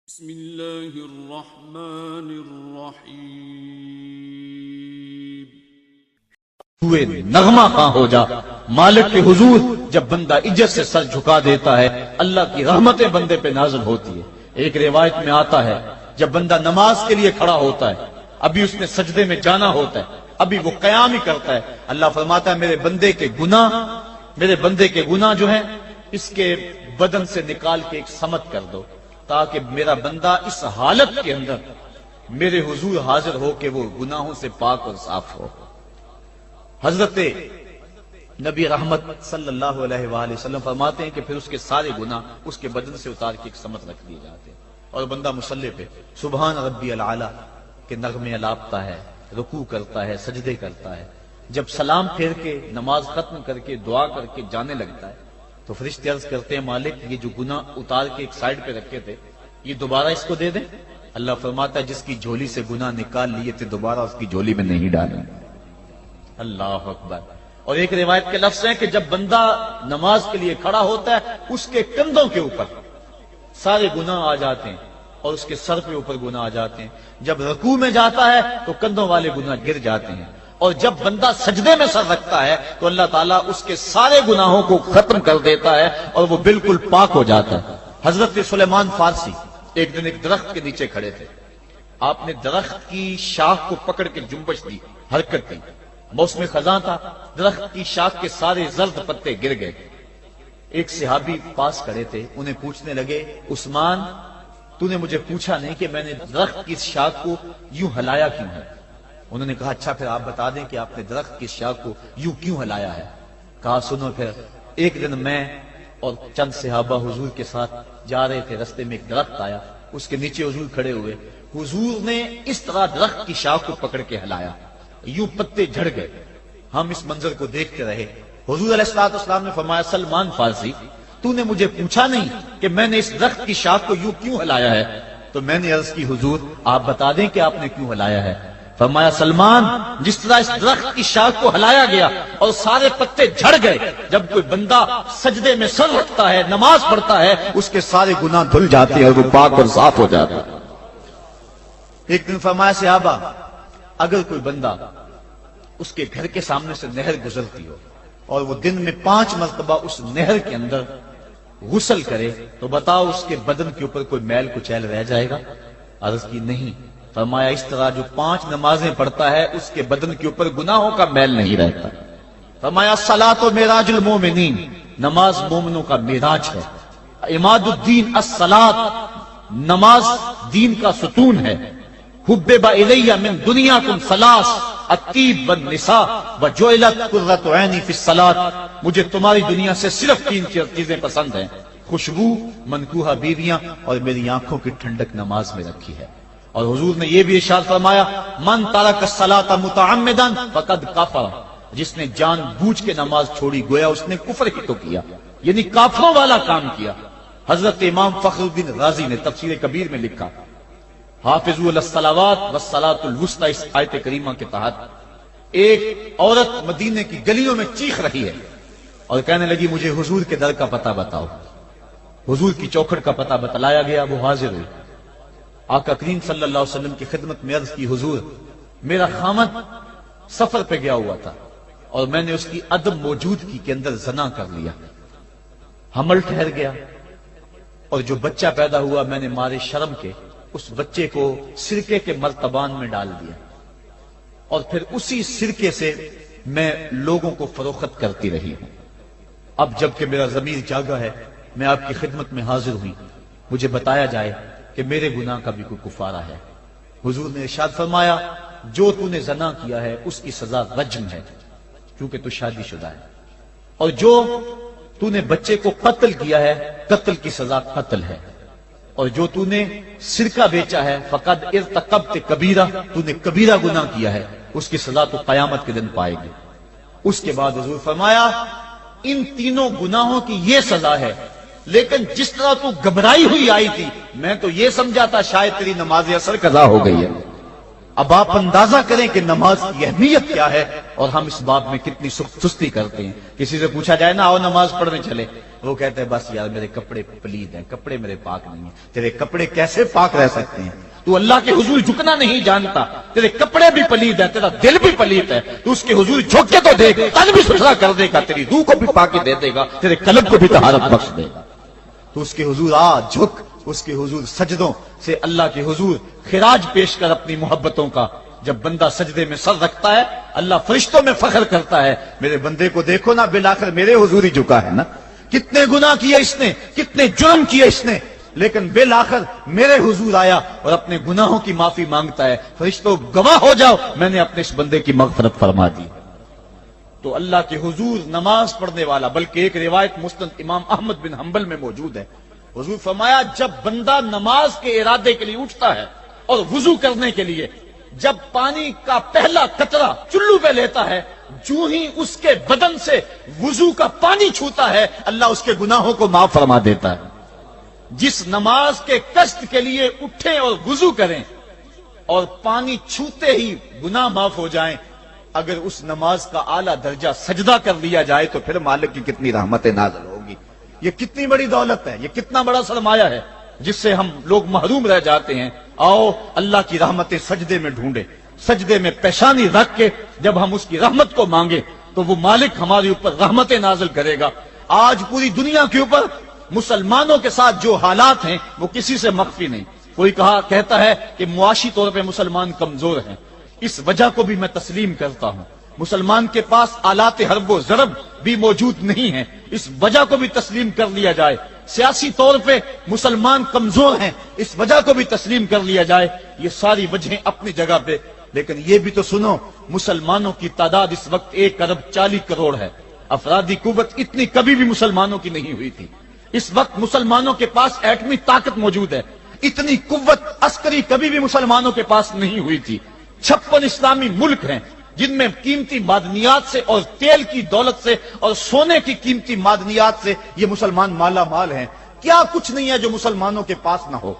بسم اللہ الرحمن الرحیم ہوئے نغمہ خواں ہو جا مالک کے حضور جب بندہ عزت سے سر جھکا دیتا ہے اللہ کی رحمتیں بندے پہ نازل ہوتی ہے۔ ایک روایت میں آتا ہے جب بندہ نماز کے لیے کھڑا ہوتا ہے ابھی اس نے سجدے میں جانا ہوتا ہے ابھی وہ قیام ہی کرتا ہے اللہ فرماتا ہے میرے بندے کے گناہ جو ہیں اس کے بدن سے نکال کے ایک سمت کر دو تاکہ میرا بندہ اس حالت کے اندر میرے حضور حاضر ہو کہ وہ گناہوں سے پاک اور صاف ہو۔ حضرت نبی رحمت صلی اللہ علیہ وآلہ وسلم فرماتے ہیں کہ پھر اس کے سارے گناہ اس کے بدن سے اتار کے ایک سمت رکھ دیے جاتے ہیں اور بندہ مصلی پہ سبحان ربی العالی کے نغمے الاپتا ہے، رکوع کرتا ہے، سجدے کرتا ہے۔ جب سلام پھیر کے نماز ختم کر کے دعا کر کے جانے لگتا ہے تو فرشتے عرض کرتے ہیں مالک یہ جو گناہ اتار کے ایک سائیڈ پہ رکھے تھے یہ دوبارہ اس کو دے دیں۔ اللہ فرماتا ہے جس کی جھولی سے گناہ نکال لیے تھے دوبارہ اس کی جھولی میں نہیں ڈالیں۔ اللہ اکبر۔ اور ایک روایت کے لفظ ہیں کہ جب بندہ نماز کے لیے کھڑا ہوتا ہے اس کے کندھوں کے اوپر سارے گناہ آ جاتے ہیں اور اس کے سر کے اوپر گناہ آ جاتے ہیں۔ جب رکوع میں جاتا ہے تو کندھوں والے گناہ گر جاتے ہیں اور جب بندہ سجدے میں سر رکھتا ہے تو اللہ تعالیٰ اس کے سارے گناہوں کو ختم کر دیتا ہے اور وہ بالکل پاک ہو جاتا ہے۔ حضرت سلیمان فارسی ایک دن ایک درخت کے نیچے کھڑے تھے، آپ نے درخت کی شاخ کو پکڑ کے جنبش دی، حرکت دی، موسم خزاں تھا، درخت کی شاخ کے سارے زرد پتے گر گئے۔ ایک صحابی پاس کھڑے تھے، انہیں پوچھنے لگے عثمان تو نے مجھے پوچھا نہیں کہ میں نے درخت کی شاخ کو یوں ہلایا کیوں ہے؟ انہوں نے کہا اچھا پھر آپ بتا دیں کہ آپ نے درخت کی شاخ کو یوں کیوں ہلایا ہے؟ کہا سنو پھر ایک دن میں اور چند صحابہ حضور کے ساتھ جا رہے تھے، رستے میں ایک درخت آیا، اس کے نیچے حضور کھڑے ہوئے، حضور نے اس طرح درخت کی شاخ کو پکڑ کے ہلایا، یوں پتے جھڑ گئے، ہم اس منظر کو دیکھتے رہے۔ حضور علیہ السلام نے فرمایا سلمان فارسی تو نے مجھے پوچھا نہیں کہ میں نے اس درخت کی شاخ کو یوں کیوں ہلایا ہے؟ تو میں نے عرض کی حضور آپ بتا دیں کہ آپ نے کیوں ہلایا ہے؟ فرمایا سلمان جس طرح اس درخت کی شاخ کو ہلایا گیا اور سارے پتے جھڑ گئے، جب کوئی بندہ سجدے میں سر رکھتا ہے نماز پڑھتا ہے اس کے سارے گناہ دھل جاتے ہیں اور وہ پاک اور صاف ہو جاتا ہے۔ ایک دن فرمایا صحابہ اگر کوئی بندہ اس کے گھر کے سامنے سے نہر گزرتی ہو اور وہ دن میں 5 مرتبہ اس نہر کے اندر غسل کرے تو بتاؤ اس کے بدن کے اوپر کوئی میل کچیل رہ جائے گا؟ عرض کی نہیں۔ فرمایا اس طرح جو 5 نمازیں پڑھتا ہے اس کے بدن کے اوپر گناہوں کا میل نہیں رہتا۔ فرمایا الصلاۃ معراج المومنین، نماز مومنوں کا معراج ہے۔ عماد الدین الصلاۃ، نماز دین کا ستون ہے۔ حبب الی من دنیاکم ثلاث الطیب والنساء وجعلت قرۃ عینی فی الصلاۃ، مجھے تمہاری دنیا سے صرف 3 چیزیں پسند ہیں، خوشبو، منکوحہ بیویاں اور میری آنکھوں کی ٹھنڈک نماز میں رکھی ہے۔ اور حضور نے یہ بھی ارشاد فرمایا من ترک الصلاۃ متعمدا فقد کفر، جس نے جان بوجھ کے نماز چھوڑی گویا اس نے کفر ہی تو کیا، یعنی کافروں والا کام کیا۔ حضرت امام فخر الدین رازی نے تفسیر کبیر میں لکھا حافظوا علی الصلوات والصلاۃ الوسطی، اس آیت کریمہ کے تحت ایک عورت مدینے کی گلیوں میں چیخ رہی ہے اور کہنے لگی مجھے حضور کے در کا پتہ بتاؤ۔ حضور کی چوکھٹ کا پتہ بتلایا گیا، وہ حاضر ہوئی۔ آقا کریم صلی اللہ علیہ وسلم کی خدمت میں عرض کی حضور میرا خامد سفر پہ گیا ہوا تھا اور میں نے اس کی عدم موجودگی کے اندر زنا کر لیا، حمل ٹھہر گیا اور جو بچہ پیدا ہوا میں نے مارے شرم کے اس بچے کو سرکے کے مرتبان میں ڈال دیا اور پھر اسی سرکے سے میں لوگوں کو فروخت کرتی رہی ہوں۔ اب جب کہ میرا ضمیر جاگا ہے میں آپ کی خدمت میں حاضر ہوئی، مجھے بتایا جائے کہ میرے گناہ کا بھی کوئی کفارہ ہے۔ حضور نے ارشاد فرمایا جو تو نے زنا کیا ہے اس کی سزا رجم ہے کیونکہ تو شادی شدہ ہے، اور جو تو نے بچے کو قتل کیا ہے قتل کی سزا قتل ہے، اور جو تو نے سرکہ بیچا ہے فقد ارتکبت کبیرہ، تو نے کبیرہ گناہ کیا ہے، اس کی سزا تو قیامت کے دن پائے گی۔ اس کے بعد حضور فرمایا ان تینوں گناہوں کی یہ سزا ہے، لیکن جس طرح تو گھبرائی ہوئی آئی تھی میں تو یہ سمجھا تھا شاید تیری نماز اثر قضا ہو گئی ہے۔ اب آپ اندازہ کریں کہ نماز کی اہمیت کیا ہے اور ہم اس باب میں کتنی سستی کرتے ہیں. کسی سے پوچھا جائے نا آؤ نماز پڑھنے چلے, وہ کہتے ہیں بس یار میرے کپڑے پلید ہیں, کپڑے میرے پاک نہیں ہیں. تیرے کپڑے کیسے پاک رہ سکتے ہیں؟ تو اللہ کے حضور جھکنا نہیں جانتا, تیرے کپڑے بھی پلید ہیں, تیرا دل بھی پلید ہے, تو اس کے حضور جھک کے تو دیکھ, قلب بھی ستھرا کر دے گا, تیری روح کو بھی پاکی دے دے گا, تیرے قلب کو بھی طہارت بخش دے گا. تو اس کے حضور آ جھک, اس کے حضور سجدوں سے اللہ کے حضور خراج پیش کر اپنی محبتوں کا. جب بندہ سجدے میں سر رکھتا ہے اللہ فرشتوں میں فخر کرتا ہے, میرے بندے کو دیکھو نا, بالآخر میرے حضور ہی جھکا ہے نا. کتنے گناہ کیے اس نے, کتنے جرم کیے اس نے, لیکن بالآخر میرے حضور آیا اور اپنے گناہوں کی معافی مانگتا ہے. فرشتوں گواہ ہو جاؤ میں نے اپنے اس بندے کی مغفرت فرما دی. تو اللہ کے حضور نماز پڑھنے والا, بلکہ ایک روایت مسند امام احمد بن حنبل میں موجود ہے, حضور فرمایا جب بندہ نماز کے ارادے کے لیے اٹھتا ہے اور وضو کرنے کے لیے, جب پانی کا پہلا قطرہ چلو پہ لیتا ہے, جو ہی اس کے بدن سے وضو کا پانی چھوتا ہے اللہ اس کے گناہوں کو معاف فرما دیتا ہے. جس نماز کے قصد کے لیے اٹھیں اور وضو کریں اور پانی چھوتے ہی گناہ معاف ہو جائیں, اگر اس نماز کا اعلیٰ درجہ سجدہ کر لیا جائے تو پھر مالک کی کتنی رحمت نازل ہوگی. یہ کتنی بڑی دولت ہے, یہ کتنا بڑا سرمایہ ہے جس سے ہم لوگ محروم رہ جاتے ہیں. آؤ اللہ کی رحمتیں سجدے میں ڈھونڈے, سجدے میں پیشانی رکھ کے جب ہم اس کی رحمت کو مانگے تو وہ مالک ہمارے اوپر رحمتیں نازل کرے گا. آج پوری دنیا کے اوپر مسلمانوں کے ساتھ جو حالات ہیں وہ کسی سے مخفی نہیں. کوئی کہتا ہے کہ معاشی طور پہ مسلمان کمزور ہیں, اس وجہ کو بھی میں تسلیم کرتا ہوں. مسلمان کے پاس آلات حرب و ضرب بھی موجود نہیں ہیں, اس وجہ کو بھی تسلیم کر لیا جائے. سیاسی طور پہ مسلمان کمزور ہیں, اس وجہ کو بھی تسلیم کر لیا جائے. یہ ساری وجہیں اپنی جگہ پہ, لیکن یہ بھی تو سنو مسلمانوں کی تعداد اس وقت 1.40 کروڑ ہے. افرادی قوت اتنی کبھی بھی مسلمانوں کی نہیں ہوئی تھی. اس وقت مسلمانوں کے پاس ایٹمی طاقت موجود ہے, اتنی قوت عسکری کبھی بھی مسلمانوں کے پاس نہیں ہوئی تھی. 56 اسلامی ملک ہیں جن میں قیمتی معدنیات سے اور تیل کی دولت سے اور سونے کی قیمتی معدنیات سے یہ مسلمان مالا مال ہیں. کیا کچھ نہیں ہے جو مسلمانوں کے پاس نہ ہو,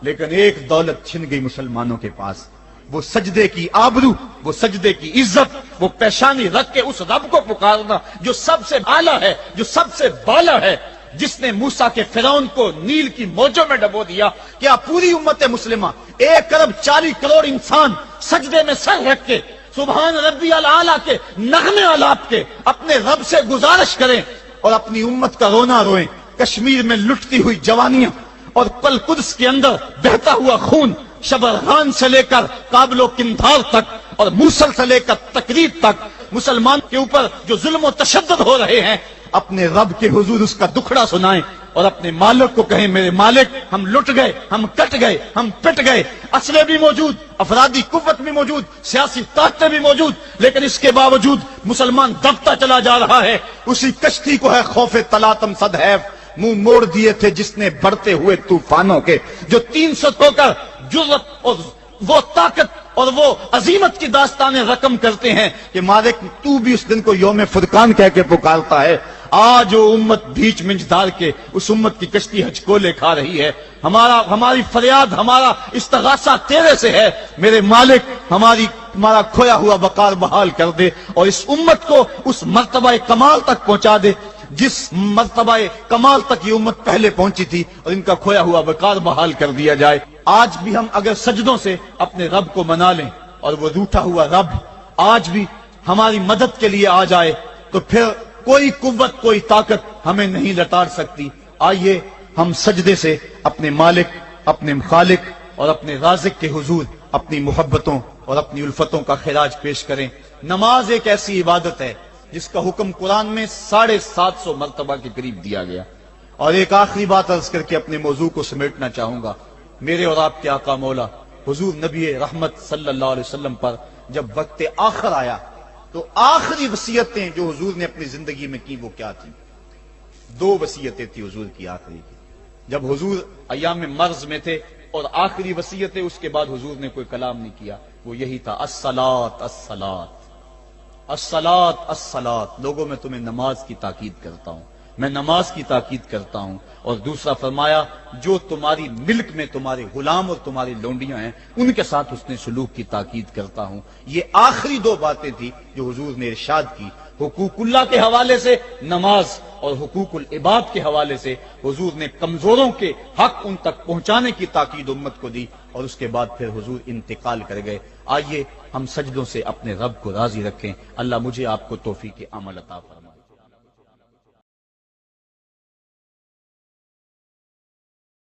لیکن ایک دولت چھن گئی مسلمانوں کے پاس, وہ سجدے کی آبرو, وہ سجدے کی عزت, وہ پیشانی رکھ کے اس رب کو پکارنا جو سب سے اعلیٰ ہے, جو سب سے بالا ہے, جس نے موسیٰ کے فرعون کو نیل کی موجوں میں ڈبو دیا. کیا پوری امت مسلمہ 1.40 کروڑ انسان سجدے میں سر رکھ کے سبحان ربی الاعلیٰ کے نغمے آلات کے اپنے رب سے گزارش کریں اور اپنی امت کا رونا روئیں؟ کشمیر میں لٹتی ہوئی جوانیاں اور کل قدس کے اندر بہتا ہوا خون, شبرغان سے لے کر کابل و قندھار تک اور موصل سے لے کر تکریت تک مسلمان کے اوپر جو ظلم و تشدد ہو رہے ہیں, اپنے رب کے حضور اس کا دکھڑا سنائیں اور اپنے مالک کو کہیں میرے مالک ہم لٹ گئے, ہم کٹ گئے, ہم پٹ گئے. اسلحے بھی موجود, افرادی قوت بھی موجود, سیاسی طاقتیں بھی موجود, لیکن اس کے باوجود مسلمان دبتا چلا جا رہا ہے. اسی کشتی کو ہے خوف تلاتم صدحیف منہ موڑ دیے تھے جس نے بڑھتے ہوئے طوفانوں کے, جو 300 ہو کر جرأت اور وہ طاقت اور وہ عظیمت کی داستانیں رقم کرتے ہیں کہ مالک تو بھی اس دن کو یوم فرقان کہہ کے پکارتا ہے. آج وہ امت بیچ منج ڈال کے اس امت کی کشتی ہچکولے کھا رہی ہے. ہماری فریاد, ہمارا استغاثہ تیرے سے ہے میرے مالک, ہمارا کھویا ہوا وقار بحال کر دے اور اس امت کو اس مرتبہ کمال تک پہنچا دے جس مرتبہ کمال تک یہ امت پہلے پہنچی تھی, اور ان کا کھویا ہوا وقار بحال کر دیا جائے. آج بھی ہم اگر سجدوں سے اپنے رب کو منا لیں اور وہ روٹھا ہوا رب آج بھی ہماری مدد کے لیے آ جائے تو پھر کوئی قوت, کوئی طاقت ہمیں نہیں لٹار سکتی. آئیے ہم سجدے سے اپنے مالک, اپنے خالق اور اپنے رازق کے حضور اپنی محبتوں اور اپنی الفتوں کا خراج پیش کریں. نماز ایک ایسی عبادت ہے جس کا حکم قرآن میں 750 مرتبہ کے قریب دیا گیا. اور ایک آخری بات عرض کر کے اپنے موضوع کو سمیٹنا چاہوں گا. میرے اور آپ کے آقا مولا حضور نبی رحمت صلی اللہ علیہ وسلم پر جب وقت آخر آیا تو آخری وصیتیں جو حضور نے اپنی زندگی میں کی وہ کیا تھی؟ 2 وصیتیں تھی حضور کی آخری کی. جب حضور ایام مرض میں تھے اور آخری وصیتیں, اس کے بعد حضور نے کوئی کلام نہیں کیا, وہ یہی تھا الصلاۃ الصلاۃ الصلاۃ الصلاۃ. لوگوں میں تمہیں نماز کی تاکید کرتا ہوں, میں نماز کی تاکید کرتا ہوں، اور دوسرا فرمایا جو تمہاری ملک میں تمہارے غلام اور تمہاری لونڈیاں ہیں ان کے ساتھ حسن سلوک کی تاکید کرتا ہوں۔ یہ آخری دو باتیں تھی جو حضور نے ارشاد کی، حقوق اللہ کے حوالے سے نماز اور حقوق العباد کے حوالے سے حضور نے کمزوروں کے حق ان تک پہنچانے کی تاکید امت کو دی، اور اس کے بعد پھر حضور انتقال کر گئے۔ آئیے ہم سجدوں سے اپنے رب کو راضی رکھیں۔ اللہ مجھے آپ کو توفیق عمل عطا فرمائے۔